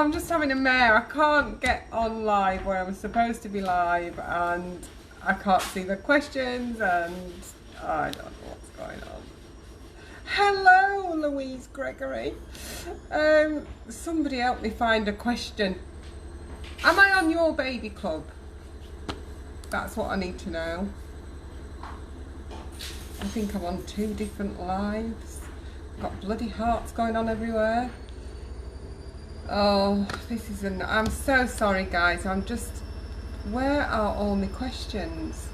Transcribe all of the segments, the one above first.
I'm just having a mare. I can't get on live where I'm supposed to be live, and I can't see the questions, and I don't know what's going on. Hello, Louise Gregory. Somebody help me find a question. Am I on your baby club? That's what I need to know. I think I'm on 2 different lives. Got bloody hearts going on everywhere. Oh, this is I'm so sorry, guys. Where are all my questions?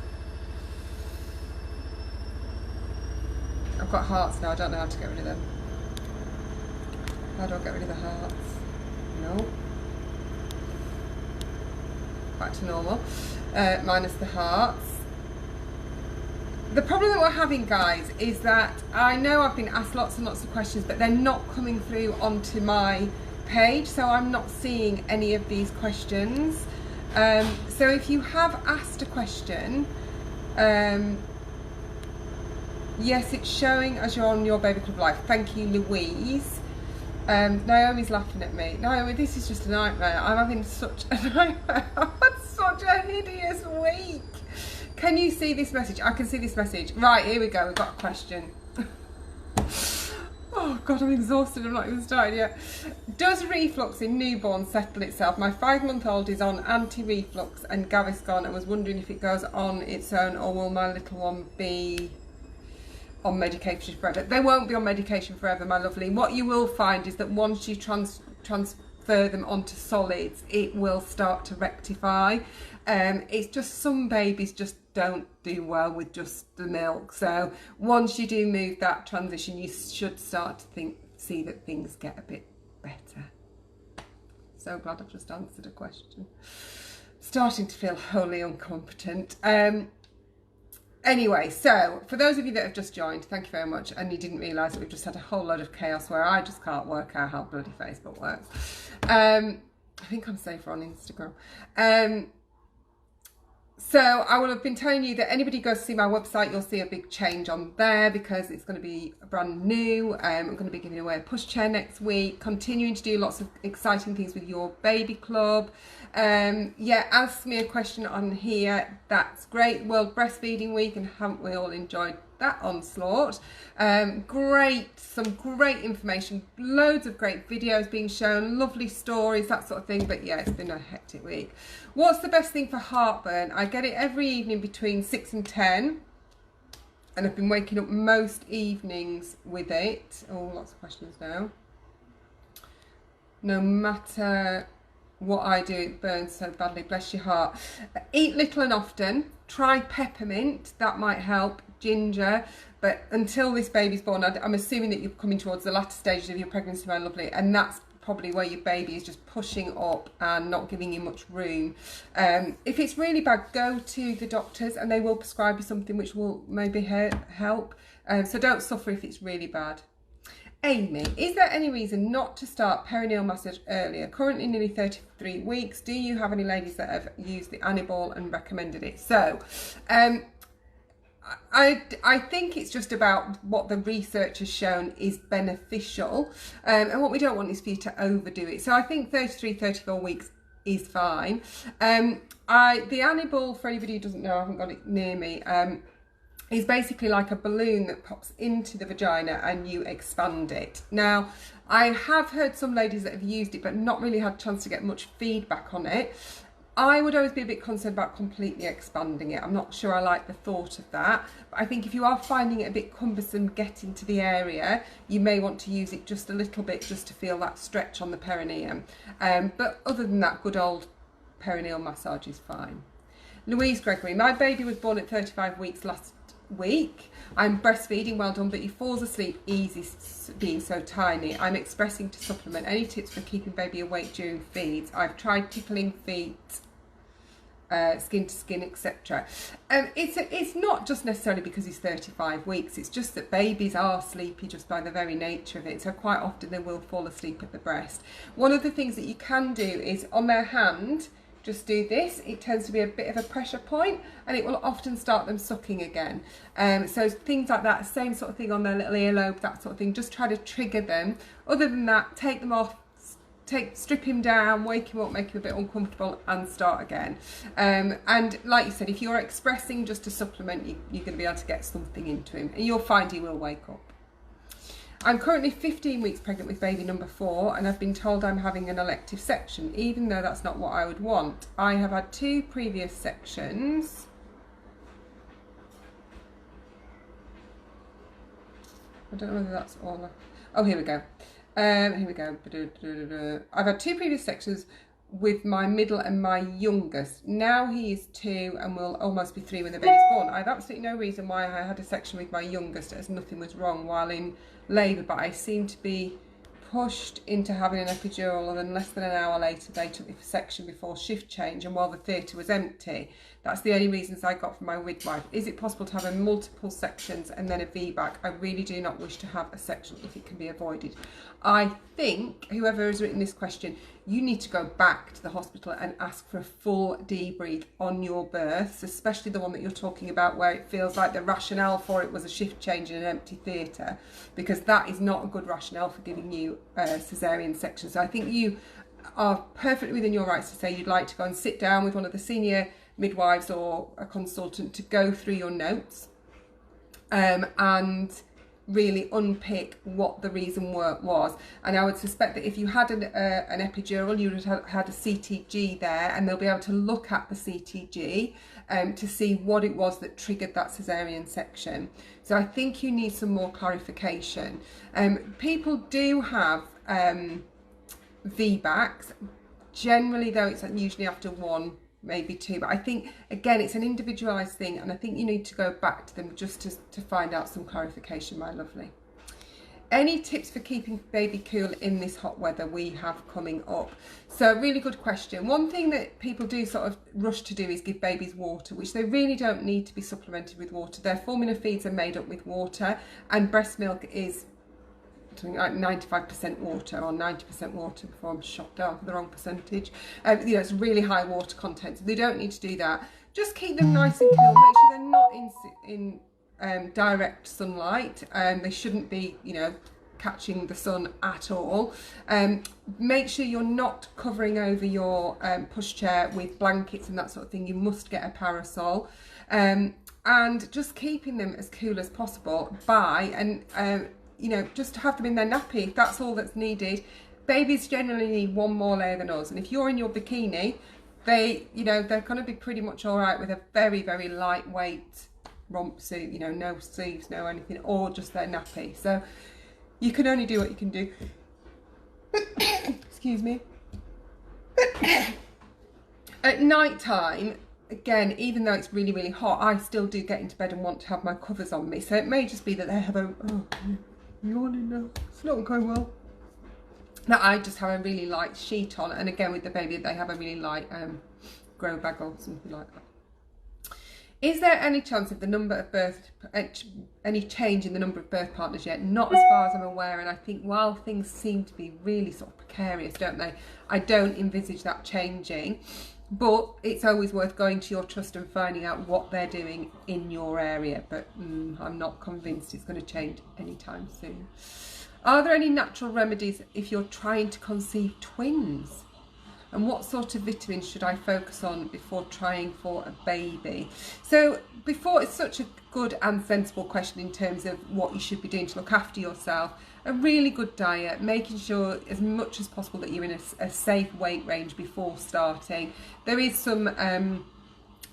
I've got hearts now. I don't know how to get rid of them. How do I get rid of the hearts? No. Back to normal. Minus the hearts. The problem that we're having, guys, is that I know I've been asked lots and lots of questions, but they're not coming through onto my page, so I'm not seeing any of these questions. So if you have asked a question, yes, it's showing as you're on your baby club live. Thank you, Louise. Naomi's laughing at me. Naomi, this is just a nightmare. I'm having such a nightmare. I've had such a hideous week. Can you see this message? I can see this message. Right, here we go. We've got a question. Oh God, I'm exhausted. I'm not even started yet. Does reflux in newborn settle itself? My 5-month-old is on anti-reflux and Gaviscon. I was wondering if it goes on its own, or will my little one be on medication forever? They won't be on medication forever, my lovely. What you will find is that once you transfer them onto solids, it will start to rectify. It's just some babies just don't do well with just the milk. So once you do move that transition, you should start to see that things get a bit better. So glad I've just answered a question. Starting to feel wholly incompetent. Anyway, so for those of you that have just joined, thank you very much. And you didn't realise that we've just had a whole load of chaos where I just can't work out how bloody Facebook works. I think I'm safer on Instagram. So I will have been telling you that anybody goes to see my website, you'll see a big change on there because it's going to be brand new. I'm going to be giving away a pushchair next week, continuing to do lots of exciting things with your baby club. Yeah, ask me a question on here. That's great. World Breastfeeding Week, and haven't we all enjoyed that onslaught? Some great information, loads of great videos being shown, lovely stories, that sort of thing. But yeah, it's been a hectic week. What's the best thing for heartburn? I get it every evening between 6 and 10, and I've been waking up most evenings with it. Oh, lots of questions now. No matter what I do, it burns so badly. Bless your heart. Eat little and often. Try peppermint, that might help. Ginger, but until this baby's born, I'm assuming that you're coming towards the latter stages of your pregnancy, my lovely, and that's probably where your baby is just pushing up and not giving you much room. If it's really bad, go to the doctors and they will prescribe you something which will maybe help. So don't suffer if it's really bad. Amy, is there any reason not to start perineal massage earlier? Currently nearly 33 weeks. Do you have any ladies that have used the Aniball and recommended it? So, I think it's just about what the research has shown is beneficial, and what we don't want is for you to overdo it. So I think 33, 34 weeks is fine. The Aniball, for anybody who doesn't know, I haven't got it near me, is basically like a balloon that pops into the vagina and you expand it. Now, I have heard some ladies that have used it but not really had a chance to get much feedback on it. I would always be a bit concerned about completely expanding it. I'm not sure I like the thought of that. But I think if you are finding it a bit cumbersome getting to the area, you may want to use it just a little bit just to feel that stretch on the perineum. But other than that, good old perineal massage is fine. Louise Gregory, my baby was born at 35 weeks last week. I'm breastfeeding, well done, but he falls asleep easy being so tiny. I'm expressing to supplement. Any tips for keeping baby awake during feeds? I've tried tickling feet, skin to skin, etc. It's not just necessarily because he's 35 weeks, it's just that babies are sleepy just by the very nature of it, so quite often they will fall asleep at the breast. One of the things that you can do is on their hand, just do this. It tends to be a bit of a pressure point and it will often start them sucking again. So things like that, same sort of thing on their little earlobe, that sort of thing, just try to trigger them. Other than that, take them off, strip him down, wake him up, make him a bit uncomfortable, and start again. And like you said, if you're expressing just to supplement, you're going to be able to get something into him, and you'll find he will wake up. I'm currently 15 weeks pregnant with baby number 4, and I've been told I'm having an elective section, even though that's not what I would want. I have had 2 previous sections. I don't know whether that's all. Oh, here we go. Here we go. I've had 2 previous sections with my middle and my youngest. Now he is 2 and will almost be 3 when the baby's born. I have absolutely no reason why I had a section with my youngest, as nothing was wrong while in labour, but I seem to be pushed into having an epidural, and then less than an hour later they took me for section before shift change, and while the theatre was empty. That's the only reasons I got from my midwife. Is it possible to have a multiple sections and then a VBAC? I really do not wish to have a section if it can be avoided. I think whoever has written this question, you need to go back to the hospital and ask for a full debrief on your births, especially the one that you're talking about where it feels like the rationale for it was a shift change in an empty theatre, because that is not a good rationale for giving you a caesarean section. So I think you are perfectly within your rights to say you'd like to go and sit down with one of the senior midwives or a consultant to go through your notes and really unpick what the reason was. And I would suspect that if you had an epidural, you would have had a CTG there, and they'll be able to look at the CTG to see what it was that triggered that caesarean section. So I think you need some more clarification. People do have VBACs. Generally though, it's usually after 1, maybe 2, but I think again it's an individualized thing, and I think you need to go back to them just to find out some clarification, my lovely. Any tips for keeping baby cool in this hot weather we have coming up? So really good question. One thing that people do sort of rush to do is give babies water, which they really don't need to be supplemented with water. Their formula feeds are made up with water, and breast milk is something like 95% water or 90% water before I'm shot down for the wrong percentage. You know, it's really high water content, so they don't need to do that. Just keep them nice and cool. Make sure they're not in direct sunlight. They shouldn't be, you know, catching the sun at all. Make sure you're not covering over your pushchair with blankets and that sort of thing. You must get a parasol. And just keeping them as cool as possible you know, just have them in their nappy. That's all that's needed. Babies generally need 1 more layer than us, and if you're in your bikini, they're going to be pretty much all right with a very, very lightweight romp suit, you know, no sleeves, no anything, or just their nappy. So you can only do what you can do. Excuse me. At night time, again, even though it's really, really hot, I still do get into bed and want to have my covers on me. So it may just be that they have yawning now, it's not going well, that I just have a really light sheet on, and again with the baby they have a really light grow bag or something like that. Is there any chance of the number of any change in the number of birth partners yet? Not as far as I'm aware, and I think while things seem to be really sort of precarious, don't they, I don't envisage that changing. But it's always worth going to your trust and finding out what they're doing in your area. But I'm not convinced it's going to change anytime soon. Are there any natural remedies if you're trying to conceive twins? And what sort of vitamins should I focus on before trying for a baby? So it's such a good and sensible question in terms of what you should be doing to look after yourself. A really good diet, making sure as much as possible that you're in a safe weight range before starting. There is some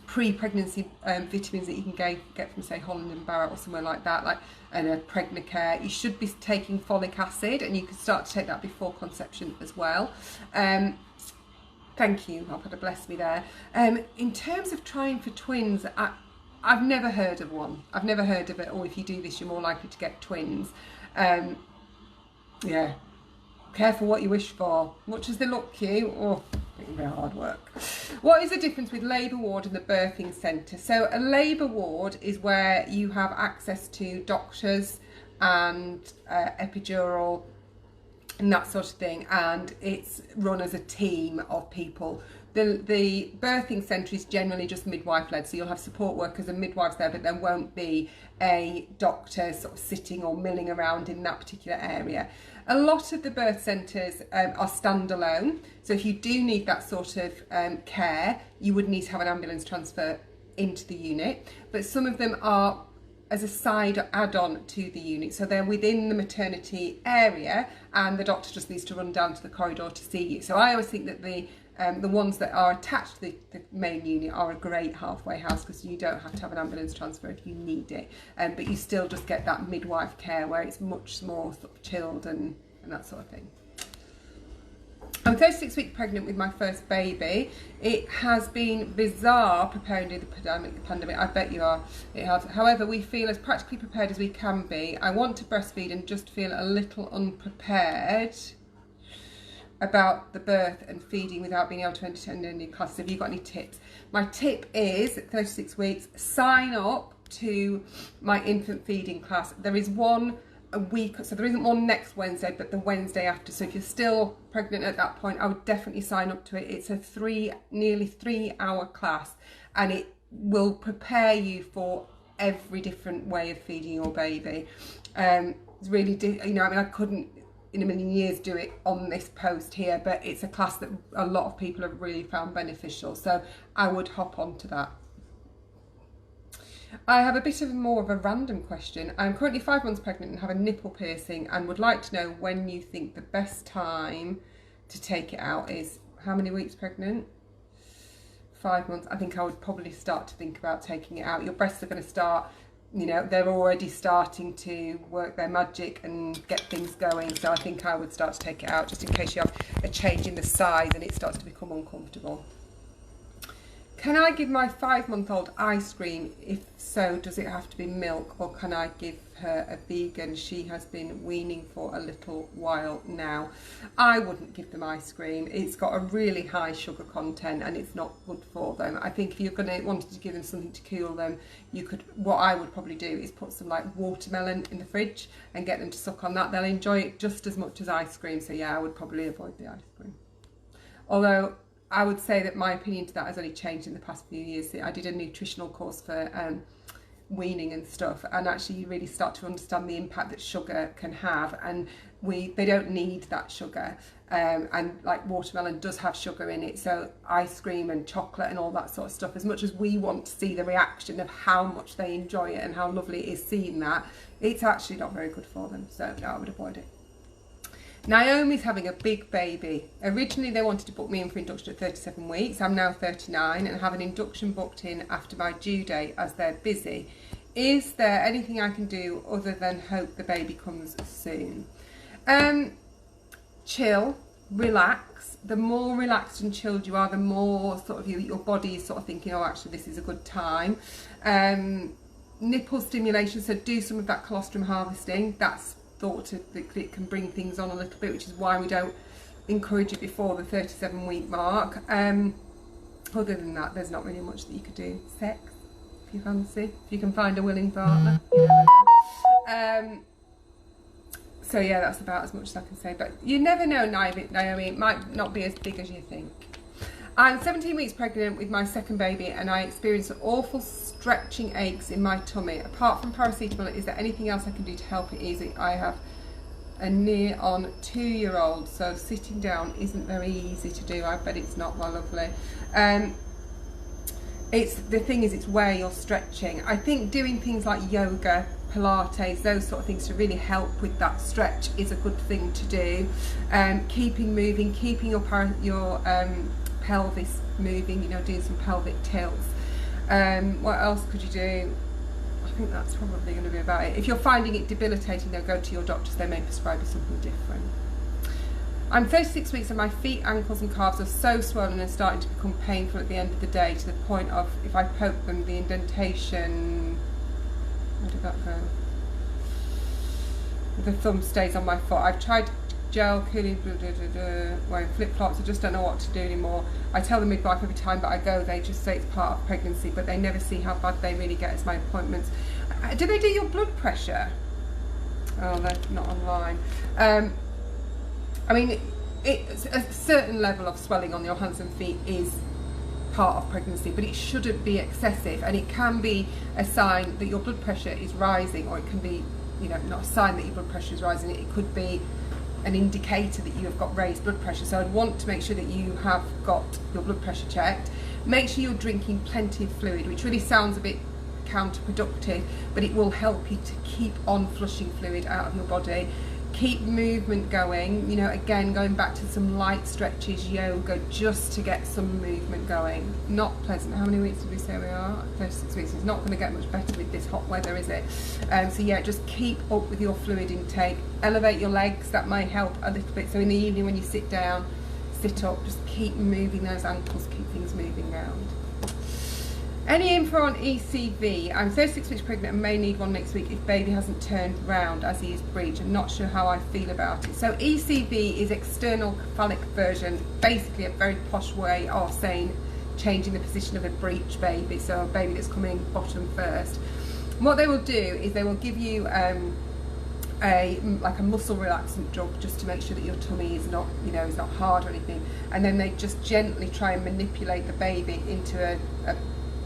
pre-pregnancy vitamins that you can get from, say, Holland and Barrett or somewhere like that, and a Pregnacare. You should be taking folic acid, and you can start to take that before conception as well. Thank you, I've had a bless me there. In terms of trying for twins, I've never heard of one. I've never heard of it, or if you do this, you're more likely to get twins. Yeah, careful what you wish for. Much as they look cute, it can be hard work. What is the difference with labour ward and the birthing centre? So a labour ward is where you have access to doctors and epidural and that sort of thing, and it's run as a team of people. The birthing centre is generally just midwife led, so you'll have support workers and midwives there, but there won't be a doctor sort of sitting or milling around in that particular area. A lot of the birth centres are standalone, so if you do need that sort of care, you would need to have an ambulance transfer into the unit, but some of them are as a side add-on to the unit, so they're within the maternity area and the doctor just needs to run down to the corridor to see you. So I always think that the ones that are attached to the main unit are a great halfway house, because you don't have to have an ambulance transfer if you need it, but you still just get that midwife care where it's much more sort of chilled and that sort of thing. I'm 36 weeks pregnant with my first baby. It has been bizarre preparing for the pandemic. I bet you are. It has. However, we feel as practically prepared as we can be. I want to breastfeed and just feel a little unprepared about the birth and feeding without being able to attend any classes. Have you got any tips? My tip is, at 36 weeks, sign up to my infant feeding class. There is one a week, so there isn't one next Wednesday, but the Wednesday after. So if you're still pregnant at that point, I would definitely sign up to it. It's a nearly 3 hour class, and it will prepare you for every different way of feeding your baby. It's really, I couldn't in a million years do it on this post here, but it's a class that a lot of people have really found beneficial, so I would hop onto that. I have a bit of more of a random question. I'm currently 5 months pregnant and have a nipple piercing and would like to know when you think the best time to take it out is. How many weeks pregnant? 5 months. I think I would probably start to think about taking it out. Your breasts are going to start, they're already starting to work their magic and get things going. So I think I would start to take it out, just in case you have a change in the size and it starts to become uncomfortable. Can I give my 5-month-old ice cream? If so, does it have to be milk, or can I give her a vegan? She has been weaning for a little while now. I wouldn't give them ice cream. It's got a really high sugar content and it's not good for them. I think if you're wanted to give them something to cool them, what I would probably do is put some like watermelon in the fridge and get them to suck on that. They'll enjoy it just as much as ice cream. So yeah, I would probably avoid the ice cream. Although I would say that my opinion to that has only changed in the past few years. I did a nutritional course for weaning and stuff, and actually you really start to understand the impact that sugar can have, and they don't need that sugar, and like watermelon does have sugar in it, so ice cream and chocolate and all that sort of stuff, as much as we want to see the reaction of how much they enjoy it and how lovely it is seeing that, it's actually not very good for them, so no, I would avoid it. Naomi's having a big baby. Originally they wanted to book me in for induction at 37 weeks. I'm now 39 and have an induction booked in after my due date as they're busy. Is there anything I can do other than hope the baby comes soon? Chill, relax. The more relaxed and chilled you are, the more sort of your body is sort of thinking, oh, actually this is a good time. Nipple stimulation, so do some of that colostrum harvesting. That's thought that it can bring things on a little bit, which is why we don't encourage it before the 37-week mark. Other than that, there's not really much that you could do. Sex, if you fancy, if you can find a willing partner. So yeah, that's about as much as I can say, but you never know, Naomi, it might not be as big as you think. I'm 17 weeks pregnant with my second baby and I experienced awful stretching aches in my tummy. Apart from paracetamol, is there anything else I can do to help it ease? I have a near on 2-year-old, so sitting down isn't very easy to do. I bet it's not, my lovely. The thing is, it's where you're stretching. I think doing things like yoga, Pilates, those sort of things to really help with that stretch is a good thing to do. Keeping moving, keeping your pelvis moving, doing some pelvic tilts. What else could you do? I think that's probably going to be about it. If you're finding it debilitating, though, go to your doctors. They may prescribe you something different. I'm 36 weeks and my feet, ankles and calves are so swollen and starting to become painful at the end of the day, to the point of, if I poke them, the indentation, where did that go? The thumb stays on my foot. I've tried gel, cooling, wearing flip-flops. I just don't know what to do anymore. I tell the midwife every time that I go, they just say it's part of pregnancy, but they never see how bad they really get as my appointments. Do they do your blood pressure? Oh, they're not online. I mean, it's a certain level of swelling on your hands and feet is part of pregnancy, but it shouldn't be excessive, and it can be a sign that your blood pressure is rising, or it can be, you know, not a sign that your blood pressure is rising, it could be an indicator that you have got raised blood pressure. So I'd want to make sure that you have got your blood pressure checked. Make sure you're drinking plenty of fluid, which really sounds a bit counterproductive, but it will help you to keep on flushing fluid out of your body. Keep movement going, you know, again, going back to some light stretches, yoga, just to get some movement going. Not pleasant. How many weeks did we say we are? 36 weeks. It's not going to get much better with this hot weather, is it? So yeah, just keep up with your fluid intake. Elevate your legs, that may help a little bit. So in the evening when you sit down, sit up, just keep moving those ankles, keep things moving around. Any info on ECV? I'm 36 weeks pregnant and may need one next week if baby hasn't turned round as he is breech. I'm not sure how I feel about it. So ECV is external cephalic version, basically a very posh way of saying changing the position of a breech baby, so a baby that's coming bottom first. And what they will do is they will give you like a muscle relaxant drug just to make sure that your tummy is not, you know, is not hard or anything, and then they just gently try and manipulate the baby into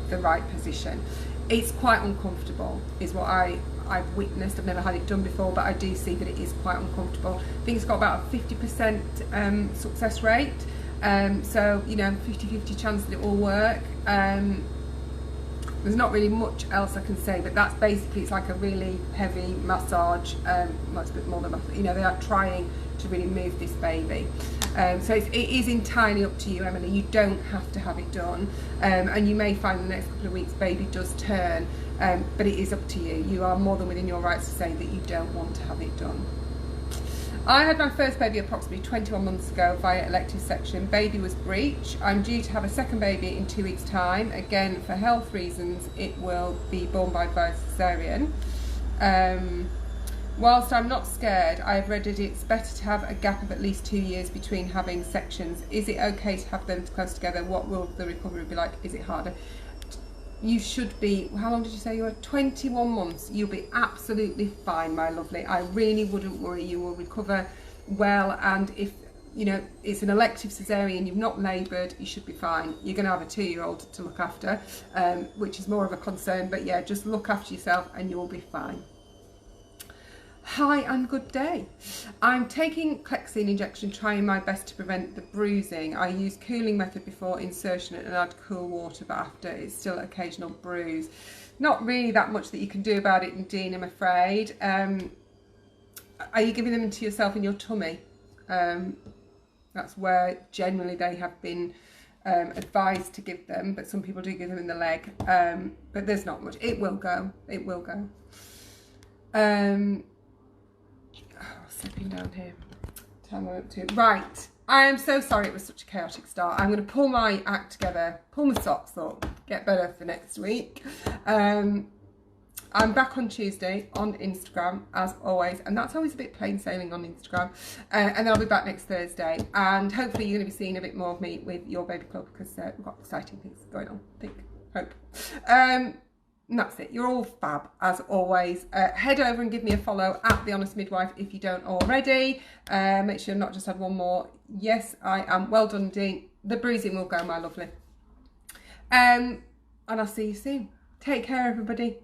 the right position. It's quite uncomfortable is what I've witnessed. I've never had it done before, but I do see that it is quite uncomfortable. I think it's got about a 50% success rate, so you know, 50-50 chance that it will work. There's not really much else I can say, but that's basically, it's like a really heavy massage, well, it's a bit more than massage, you know, they are trying to really move this baby. So it is entirely up to you, Emily. You don't have to have it done, and you may find in the next couple of weeks baby does turn, but it is up to you. You are more than within your rights to say that you don't want to have it done. I had my first baby approximately 21 months ago via elective section. Baby was breech. I'm due to have a second baby in 2 weeks' time. Again, for health reasons, it will be born by cesarean. Whilst I'm not scared, I have read that it's better to have a gap of at least 2 years between having sections. Is it okay to have them close together? What will the recovery be like? Is it harder? You should be, how long did you say you were? 21 months. You'll be absolutely fine, my lovely. I really wouldn't worry. You will recover well, and if, you know, it's an elective cesarean, you've not laboured, you should be fine. You're going to have a 2-year-old to look after, which is more of a concern, but yeah, just look after yourself and you'll be fine. Hi and good day. I'm taking Clexine injection, trying my best to prevent the bruising. I used cooling method before insertion and add cool water, but after it's still occasional bruise. Not really that much that you can do about it, Dean, I'm afraid. Are you giving them to yourself in your tummy? That's where generally they have been advised to give them, but some people do give them in the leg. But there's not much. It will go. It will go. Slipping down here. Time I'm up to. Right. I am so sorry it was such a chaotic start. I'm going to pull my act together, pull my socks up, get better for next week. I'm back on Tuesday on Instagram as always, and that's always a bit plain sailing on Instagram. And then I'll be back next Thursday, and hopefully you're going to be seeing a bit more of me with your baby club, because we've got exciting things going on. Hope. And that's it. You're all fab as always. Head over and give me a follow at The Honest Midwife if you don't already. Make sure I've not just had one more. Yes, I am. Well done, Dean. The bruising will go, my lovely. And I'll see you soon. Take care, everybody.